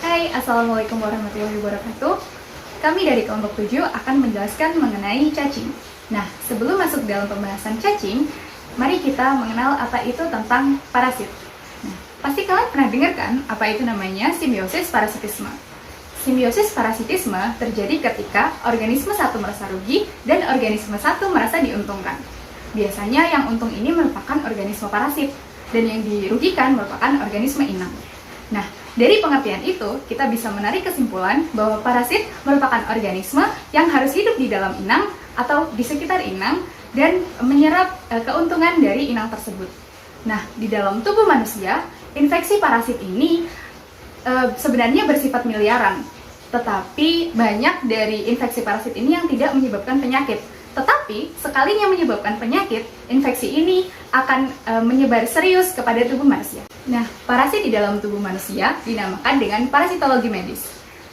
Hai, Assalamualaikum warahmatullahi wabarakatuh. Kami dari kelompok 7 akan menjelaskan mengenai cacing. Nah, sebelum masuk dalam pembahasan cacing, mari kita mengenal apa itu tentang parasit. Nah, pasti kalian pernah dengar kan apa itu namanya simbiosis parasitisme. Simbiosis parasitisme terjadi ketika organisme satu merasa rugi dan organisme satu merasa diuntungkan. Biasanya yang untung ini merupakan organisme parasit dan yang dirugikan merupakan organisme inang. Nah, dari pengertian itu, kita bisa menarik kesimpulan bahwa parasit merupakan organisme yang harus hidup di dalam inang atau di sekitar inang dan menyerap keuntungan dari inang tersebut. Nah, di dalam tubuh manusia, infeksi parasit ini sebenarnya bersifat miliaran, tetapi banyak dari infeksi parasit ini yang tidak menyebabkan penyakit. Tetapi, sekalinya menyebabkan penyakit, infeksi ini akan menyebar serius kepada tubuh manusia. Nah, parasit di dalam tubuh manusia dinamakan dengan parasitologi medis.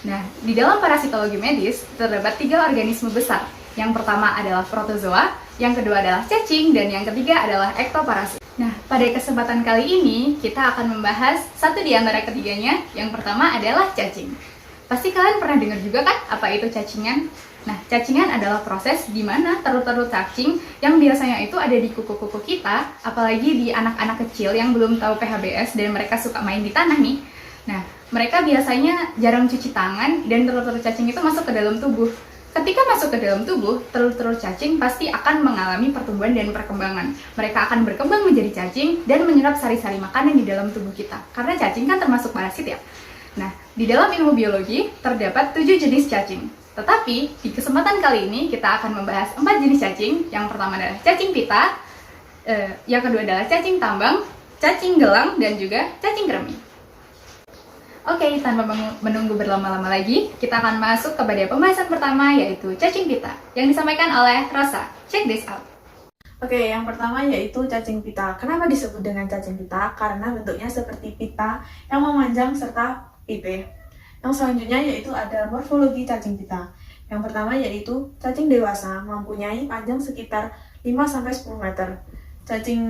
Nah, di dalam parasitologi medis terdapat 3 organisme besar. Yang pertama adalah protozoa, yang kedua adalah cacing, dan yang ketiga adalah ektoparasit. Nah, pada kesempatan kali ini kita akan membahas satu di antara ketiganya. Yang pertama adalah cacing. Pasti kalian pernah dengar juga kan apa itu cacingan? Nah, cacingan adalah proses di mana telur-telur cacing yang biasanya itu ada di kuku-kuku kita, apalagi di anak-anak kecil yang belum tahu PHBS dan mereka suka main di tanah nih. Nah, mereka biasanya jarang cuci tangan dan telur-telur cacing itu masuk ke dalam tubuh. Ketika masuk ke dalam tubuh, telur-telur cacing pasti akan mengalami pertumbuhan dan perkembangan. Mereka akan berkembang menjadi cacing dan menyerap sari-sari makanan di dalam tubuh kita. Karena cacing kan termasuk parasit ya. Nah, di dalam ilmu biologi terdapat 7 jenis cacing. Tetapi, di kesempatan kali ini kita akan membahas 4 jenis cacing. Yang pertama adalah cacing pita, yang kedua adalah cacing tambang, cacing gelang, dan juga cacing kremi. Oke, tanpa menunggu berlama-lama lagi, kita akan masuk kepada pembahasan pertama, yaitu cacing pita, yang disampaikan oleh Rosa. Check this out. Oke, yang pertama yaitu cacing pita. Kenapa disebut dengan cacing pita? Karena bentuknya seperti pita yang memanjang serta pipi. Yang selanjutnya yaitu ada morfologi cacing pita. Yang pertama yaitu cacing dewasa mempunyai panjang sekitar 5-10 meter. Cacing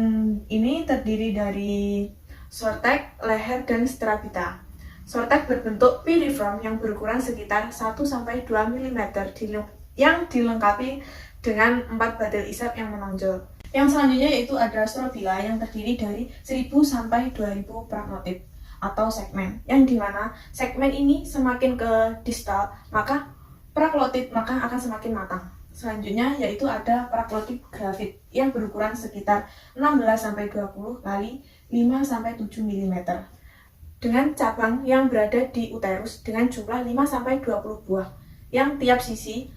ini terdiri dari sortek, leher, dan strabita. Sortek berbentuk piriform yang berukuran sekitar 1-2 mm yang dilengkapi dengan 4 badil isap yang menonjol. Yang selanjutnya yaitu ada strobila yang terdiri dari 1000-2000 pragnotit atau segmen, yang dimana segmen ini semakin ke distal, maka praglotit akan semakin matang. Selanjutnya yaitu ada praglotit grafit yang berukuran sekitar 16-20 kali 5-7 mm dengan cabang yang berada di uterus dengan jumlah 5-20 buah, yang tiap sisi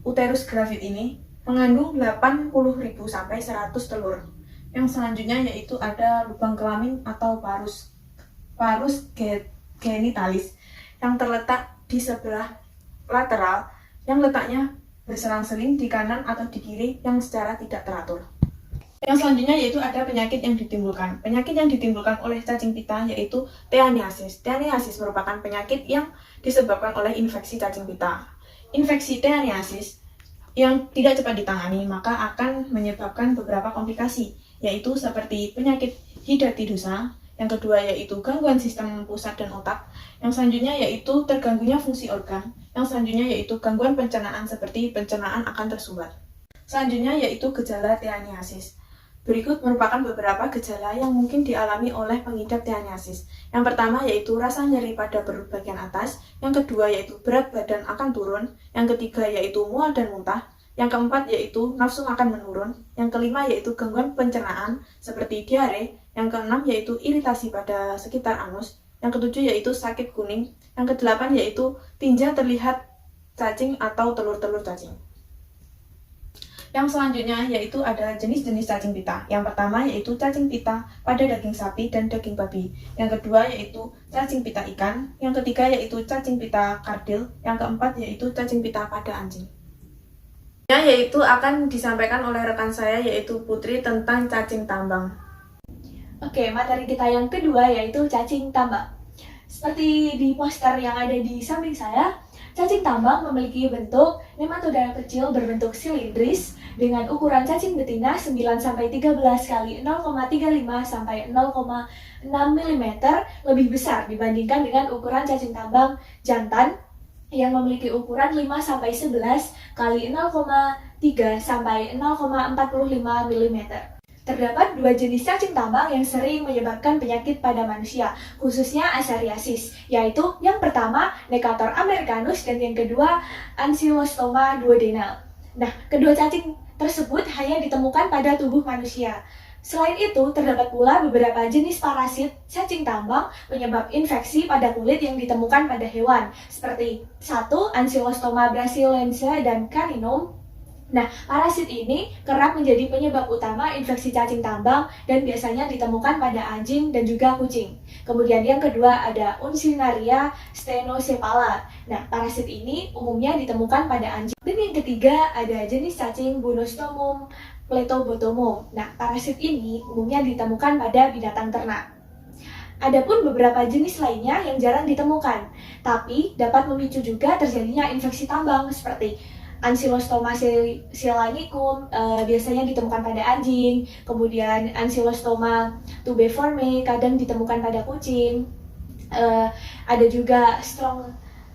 uterus grafit ini mengandung 80.000 sampai 100 telur. Yang selanjutnya yaitu ada lubang kelamin atau parus genitalis yang terletak di sebelah lateral, yang letaknya berselang-seling di kanan atau di kiri yang secara tidak teratur. Yang selanjutnya yaitu ada penyakit yang ditimbulkan. Penyakit yang ditimbulkan oleh cacing pita yaitu teaniasis. Teaniasis merupakan penyakit yang disebabkan oleh infeksi cacing pita. Infeksi teaniasis yang tidak cepat ditangani maka akan menyebabkan beberapa komplikasi, yaitu seperti penyakit hidatidosa. Yang kedua yaitu gangguan sistem pusat dan otak. Yang selanjutnya yaitu terganggunya fungsi organ. Yang selanjutnya yaitu gangguan pencernaan seperti pencernaan akan tersumbat. Selanjutnya yaitu gejala teaniasis. Berikut merupakan beberapa gejala yang mungkin dialami oleh pengidap teaniasis. Yang pertama yaitu rasa nyeri pada perut bagian atas. Yang kedua yaitu berat badan akan turun. Yang ketiga yaitu mual dan muntah. Yang keempat yaitu nafsu makan menurun. Yang kelima yaitu gangguan pencernaan seperti diare. Yang keenam yaitu iritasi pada sekitar anus. Yang ketujuh yaitu sakit kuning. Yang kedelapan yaitu tinja terlihat cacing atau telur-telur cacing. Yang selanjutnya yaitu ada jenis-jenis cacing pita. Yang pertama yaitu cacing pita pada daging sapi dan daging babi. Yang kedua yaitu cacing pita ikan. Yang ketiga yaitu cacing pita kardil. Yang keempat yaitu cacing pita pada anjing. Yaitu akan disampaikan oleh rekan saya yaitu Putri tentang cacing tambang. Oke, materi kita yang kedua yaitu cacing tambang. Seperti di poster yang ada di samping saya, cacing tambang memiliki bentuk nematoda kecil berbentuk silindris dengan ukuran cacing betina 9-13 kali 0,35 sampai 0,6 mm lebih besar dibandingkan dengan ukuran cacing tambang jantan yang memiliki ukuran 5-11 kali 0,3 sampai 0,45 mm. Terdapat dua jenis cacing tambang yang sering menyebabkan penyakit pada manusia, khususnya asariasis, yaitu yang pertama Necator americanus dan yang kedua Ankylostoma duodenal. Nah, kedua cacing tersebut hanya ditemukan pada tubuh manusia. Selain itu, terdapat pula beberapa jenis parasit cacing tambang penyebab infeksi pada kulit yang ditemukan pada hewan, seperti 1. Ankylostoma brasiliense dan caninum. Nah, parasit ini kerap menjadi penyebab utama infeksi cacing tambang dan biasanya ditemukan pada anjing dan juga kucing. Kemudian yang kedua ada Uncinaria stenocephala. Nah, parasit ini umumnya ditemukan pada anjing. Dan yang ketiga ada jenis cacing Bunostomum pletobotomum. Nah, parasit ini umumnya ditemukan pada binatang ternak. Adapun beberapa jenis lainnya yang jarang ditemukan, tapi dapat memicu juga terjadinya infeksi tambang seperti Ankylostoma selanicum biasanya ditemukan pada anjing, kemudian Ankylostoma tubeforme kadang ditemukan pada kucing. Ada juga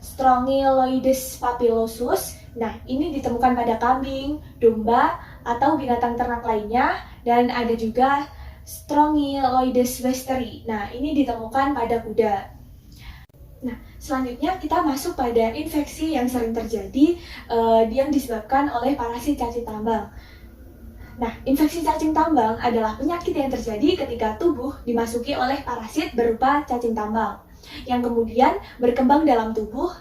Strongyloides papillosus. Nah, ini ditemukan pada kambing, domba, atau binatang ternak lainnya, dan ada juga Strongyloides westeri. Nah, ini ditemukan pada kuda. Nah, selanjutnya kita masuk pada infeksi yang sering terjadi yang disebabkan oleh parasit cacing tambang. Nah, infeksi cacing tambang adalah penyakit yang terjadi ketika tubuh dimasuki oleh parasit berupa cacing tambang, yang kemudian berkembang dalam tubuh,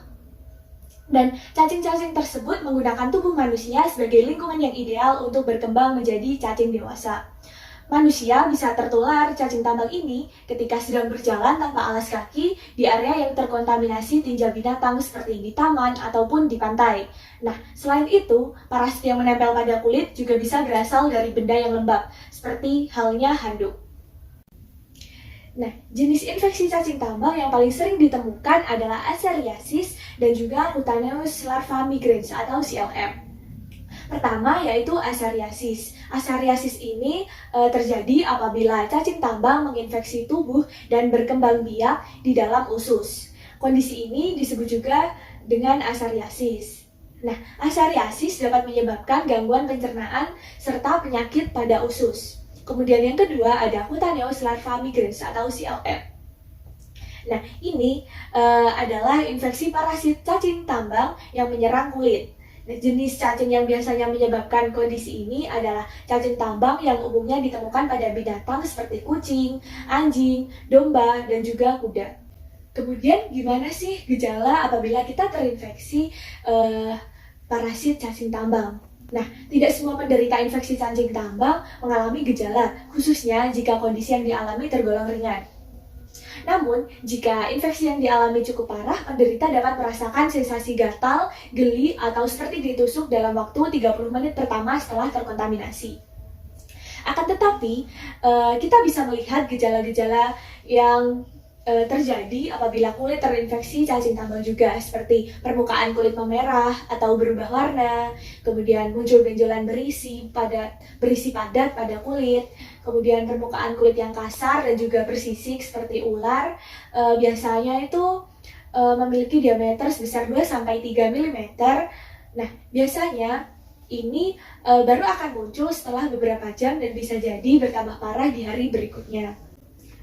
dan cacing-cacing tersebut menggunakan tubuh manusia sebagai lingkungan yang ideal untuk berkembang menjadi cacing dewasa. Manusia bisa tertular cacing tambang ini ketika sedang berjalan tanpa alas kaki di area yang terkontaminasi tinja binatang seperti di taman ataupun di pantai. Nah, selain itu, parasit yang menempel pada kulit juga bisa berasal dari benda yang lembab, seperti halnya handuk. Nah, jenis infeksi cacing tambang yang paling sering ditemukan adalah asariasis dan juga Cutaneous larva migrans atau CLM. Pertama yaitu asariasis. Asariasis ini terjadi apabila cacing tambang menginfeksi tubuh dan berkembang biak di dalam usus. Kondisi ini disebut juga dengan asariasis. Nah, asariasis dapat menyebabkan gangguan pencernaan serta penyakit pada usus. Kemudian yang kedua ada Cutaneous larva migrans atau CLM. Nah, ini adalah infeksi parasit cacing tambang yang menyerang kulit. Jenis cacing yang biasanya menyebabkan kondisi ini adalah cacing tambang yang umumnya ditemukan pada binatang seperti kucing, anjing, domba, dan juga kuda. Kemudian gimana sih gejala apabila kita terinfeksi parasit cacing tambang? Nah, tidak semua penderita infeksi cacing tambang mengalami gejala, khususnya jika kondisi yang dialami tergolong ringan. Namun, jika infeksi yang dialami cukup parah, penderita dapat merasakan sensasi gatal, geli, atau seperti ditusuk dalam waktu 30 menit pertama setelah terkontaminasi. Akan tetapi, kita bisa melihat gejala-gejala yang terjadi apabila kulit terinfeksi cacing tambang juga, seperti permukaan kulit memerah atau berubah warna, kemudian muncul benjolan berisi padat pada kulit, kemudian permukaan kulit yang kasar dan juga bersisik seperti ular, biasanya itu memiliki diameter sebesar 2-3 mm. Nah, biasanya ini baru akan muncul setelah beberapa jam dan bisa jadi bertambah parah di hari berikutnya.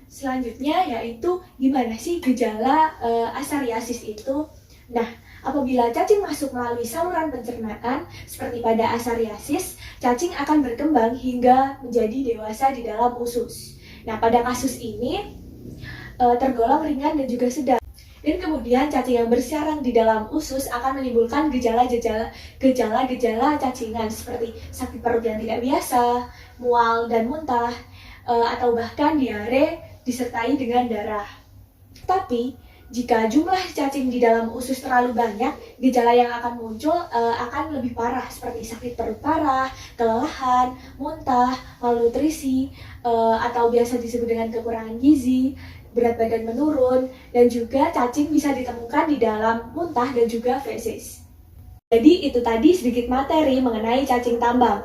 Selanjutnya yaitu gimana sih gejala asariasis itu? Nah, apabila cacing masuk melalui saluran pencernaan seperti pada asariasis, cacing akan berkembang hingga menjadi dewasa di dalam usus. Nah, pada kasus ini tergolong ringan dan juga sedang. Dan kemudian cacing yang bersarang di dalam usus akan menimbulkan gejala-gejala cacingan seperti sakit perut yang tidak biasa, mual dan muntah, atau bahkan diare disertai dengan darah. Tapi, jika jumlah cacing di dalam usus terlalu banyak, gejala yang akan muncul akan lebih parah seperti sakit perut parah, kelelahan, muntah, malnutrisi, atau biasa disebut dengan kekurangan gizi, berat badan menurun, dan juga cacing bisa ditemukan di dalam muntah dan juga feses. Jadi itu tadi sedikit materi mengenai cacing tambang.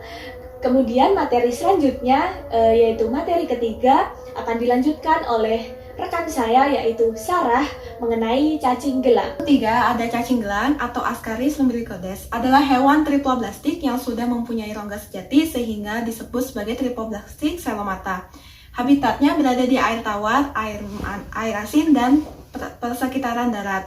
Kemudian materi selanjutnya yaitu materi ketiga akan dilanjutkan oleh rekan saya yaitu Sarah mengenai cacing gelang. Ketiga, ada cacing gelang atau Ascaris lumbricoides adalah hewan triploblastik yang sudah mempunyai rongga sejati sehingga disebut sebagai triploblastik selomata. Habitatnya berada di air tawar, air asin, dan persekitaran darat.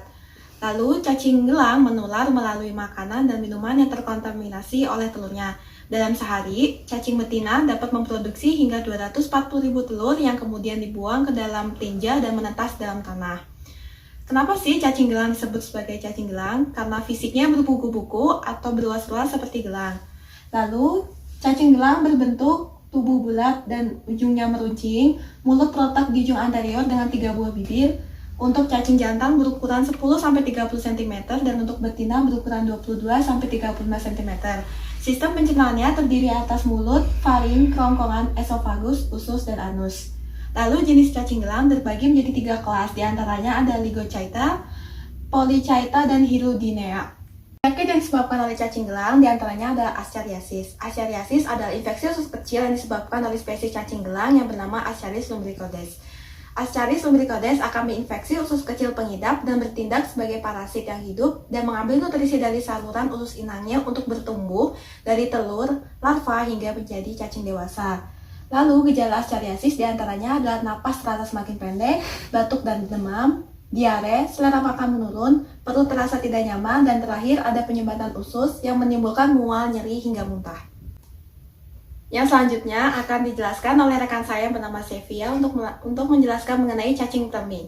Lalu, cacing gelang menular melalui makanan dan minuman yang terkontaminasi oleh telurnya. Dalam sehari, cacing betina dapat memproduksi hingga 240.000 telur yang kemudian dibuang ke dalam tinja dan menetas dalam tanah. Kenapa sih cacing gelang disebut sebagai cacing gelang? Karena fisiknya berbuku-buku atau berluas-luas seperti gelang. Lalu, cacing gelang berbentuk tubuh bulat dan ujungnya meruncing, mulut terletak di ujung anterior dengan 3 buah bibir. Untuk cacing jantan berukuran 10-30 cm dan untuk betina berukuran 22-35 cm. Sistem pencernaannya terdiri atas mulut, faring, kerongkongan, esofagus, usus, dan anus. Lalu jenis cacing gelang terbagi menjadi 3 kelas, diantaranya ada Lygochaeta, Polychaeta, dan Hirudinea. Penyakit yang disebabkan oleh cacing gelang diantaranya ada Ascariasis. Ascariasis adalah infeksi usus kecil yang disebabkan oleh spesies cacing gelang yang bernama Ascaris lumbricoides. Ascaris lumbricoides akan menginfeksi usus kecil pengidap dan bertindak sebagai parasit yang hidup dan mengambil nutrisi dari saluran usus inangnya untuk bertumbuh dari telur, larva hingga menjadi cacing dewasa. Lalu gejala Ascariasis diantaranya adalah napas terasa semakin pendek, batuk dan demam, diare, selera makan menurun, perut terasa tidak nyaman, dan terakhir ada penyumbatan usus yang menimbulkan mual, nyeri, hingga muntah. Yang selanjutnya akan dijelaskan oleh rekan saya yang bernama Sevia untuk menjelaskan mengenai cacing kremi.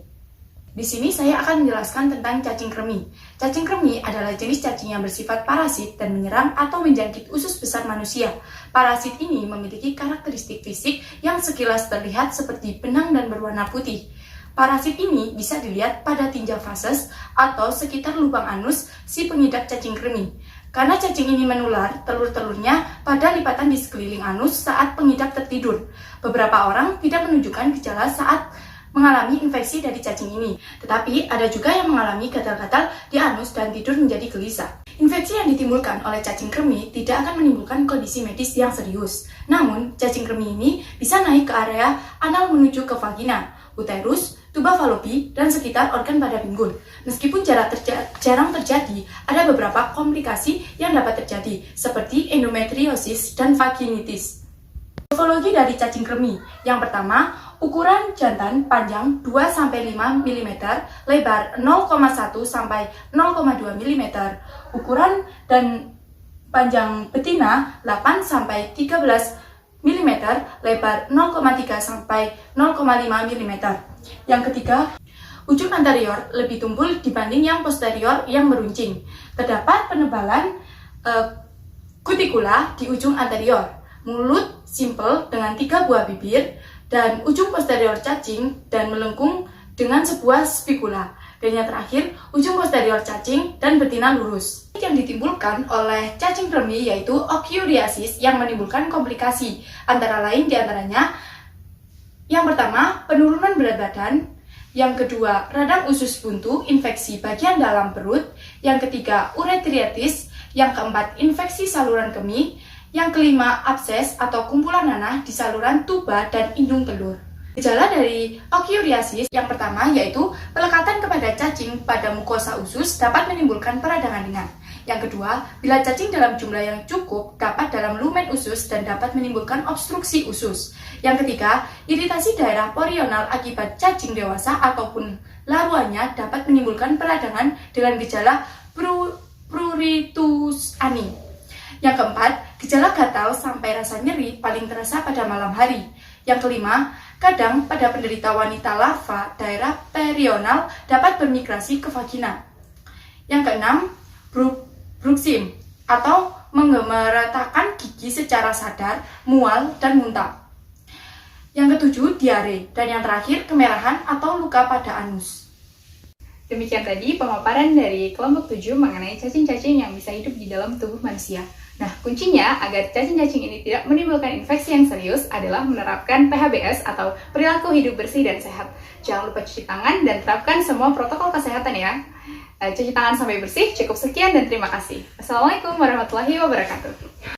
Di sini saya akan menjelaskan tentang cacing kremi. Cacing kremi adalah jenis cacing yang bersifat parasit dan menyerang atau menjangkit usus besar manusia. Parasit ini memiliki karakteristik fisik yang sekilas terlihat seperti benang dan berwarna putih. Parasit ini bisa dilihat pada tinja fases atau sekitar lubang anus si pengidap cacing kremi. Karena cacing ini menular telur-telurnya pada lipatan di sekeliling anus saat pengidap tertidur. Beberapa orang tidak menunjukkan gejala saat mengalami infeksi dari cacing ini, tetapi ada juga yang mengalami gatal-gatal di anus dan tidur menjadi gelisah. Infeksi yang ditimbulkan oleh cacing kremi tidak akan menimbulkan kondisi medis yang serius. Namun, cacing kremi ini bisa naik ke area anal menuju ke vagina, uterus, tuba falopi, dan sekitar organ pada pinggul. Meskipun jarang terjadi, ada beberapa komplikasi yang dapat terjadi, seperti endometriosis dan vaginitis. Morfologi dari cacing kremi. Yang pertama, ukuran jantan panjang 2-5 mm, lebar 0,1 sampai 0,2 mm. Ukuran dan panjang betina 8 sampai 13 mm, lebar 0,3 sampai 0,5 mm. Yang ketiga, ujung anterior lebih tumpul dibanding yang posterior yang meruncing. Terdapat penebalan kutikula di ujung anterior, mulut simpel dengan 3 buah bibir, dan ujung posterior cacing dan melengkung dengan sebuah spikula. Dan yang terakhir, ujung posterior cacing dan betina lurus. Yang ditimbulkan oleh cacing kremi yaitu ochiuriasis yang menimbulkan komplikasi, antara lain diantaranya yang pertama, penurunan berat badan. Yang kedua, radang usus buntu, infeksi bagian dalam perut. Yang ketiga, uretritis. Yang keempat, infeksi saluran kemih. Yang kelima, abses atau kumpulan nanah di saluran tuba dan indung telur. Gejala dari ochiuriasis yang pertama yaitu pelekatan kepada cacing pada mukosa usus dapat menimbulkan peradangan ringan. Yang kedua, bila cacing dalam jumlah yang cukup dapat dalam lumen usus dan dapat menimbulkan obstruksi usus. Yang ketiga, iritasi daerah porional akibat cacing dewasa ataupun laruannya dapat menimbulkan peradangan dengan gejala pruritus ani. Yang keempat, gejala gatal sampai rasa nyeri paling terasa pada malam hari. Yang kelima, kadang pada penderita wanita larva daerah perional dapat bermigrasi ke vagina. Yang keenam, bruxism atau menggemeratakan gigi secara sadar, mual, dan muntah. Yang ketujuh, diare. Dan yang terakhir, kemerahan atau luka pada anus. Demikian tadi pemaparan dari kelompok 7 mengenai cacing-cacing yang bisa hidup di dalam tubuh manusia. Nah, kuncinya agar cacing-cacing ini tidak menimbulkan infeksi yang serius adalah menerapkan PHBS atau perilaku hidup bersih dan sehat. Jangan lupa cuci tangan dan terapkan semua protokol kesehatan ya. Cuci tangan sampai bersih, cukup sekian dan terima kasih. Assalamualaikum warahmatullahi wabarakatuh.